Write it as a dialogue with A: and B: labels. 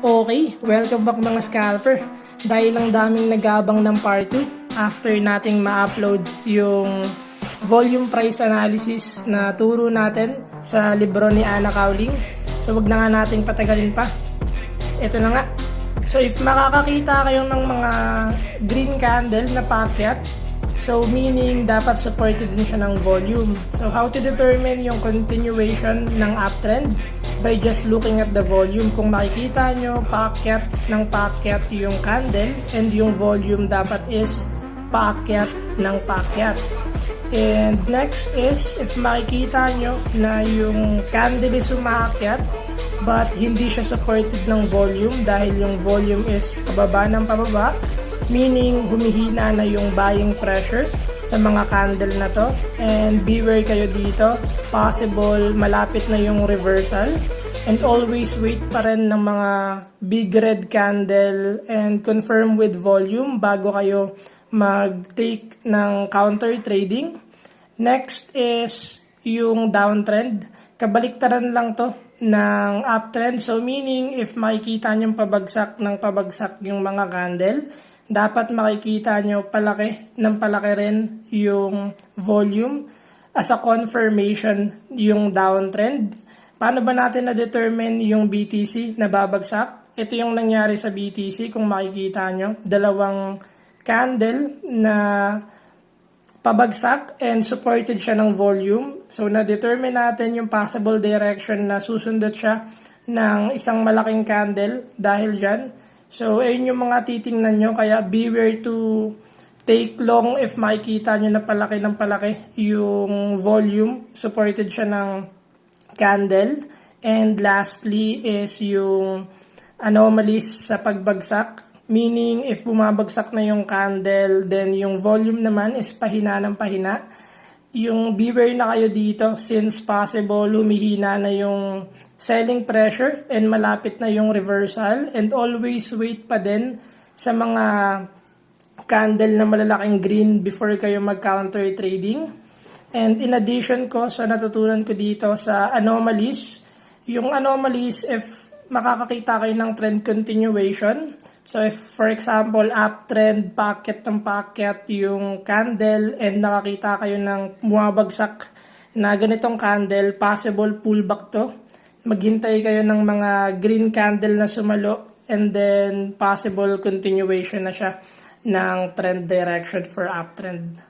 A: Okay, welcome back mga scalper. Dahil lang daming nagabang ng part 2 after nating ma-upload yung volume price analysis na turo natin sa libro ni Anna Cowling. So wag na nga nating patagalin pa. Ito na nga. So if makakakita kayo ng mga green candle na paakyat, so meaning dapat supported din siya ng volume. So how to determine yung continuation ng uptrend? By just looking at the volume. Kung makikita nyo, paakyat ng paakyat yung candle and yung volume dapat is paakyat ng paakyat. And next is, if makikita nyo na yung candle is umaakyat but hindi siya supported ng volume dahil yung volume is pababa ng pababa, meaning humihina na yung buying pressure sa mga candle na to, and beware kayo dito, possible malapit na yung reversal, and always wait pa rin ng mga big red candle and confirm with volume bago kayo mag-take ng counter trading. Next is yung downtrend, kabaliktaran lang to ng uptrend, so meaning if makikita nyo pabagsak ng pabagsak yung mga candle, dapat makikita nyo palaki ng palaki rin yung volume as a confirmation yung downtrend. Paano ba natin na-determine yung BTC na babagsak? Ito yung nangyari sa BTC kung makikita nyo. Dalawang candle na pabagsak and supported siya ng volume. So na-determine natin yung possible direction na susundot siya ng isang malaking candle dahil dyan. So, ayun yung mga titingnan nyo. Kaya, beware to take long if makikita nyo na palaki ng palaki yung volume. Supported siya ng candle. And lastly is yung anomalies sa pagbagsak. Meaning, if bumabagsak na yung candle, then yung volume naman is pahina ng pahina. Yung beware na kayo dito since possible humihina na yung selling pressure and malapit na yung reversal, and always wait pa din sa mga candle na malalaking green before kayo mag-counter trading. And in addition ko sa natutunan ko dito sa anomalies, yung anomalies if makakakita kayo ng trend continuation. So if for example uptrend, paakyat ng paakyat yung candle and nakakita kayo ng bumabagsak na ganitong candle, possible pullback to. Maghintay kayo ng mga green candle na sumalo and then possible continuation na siya ng trend direction for uptrend.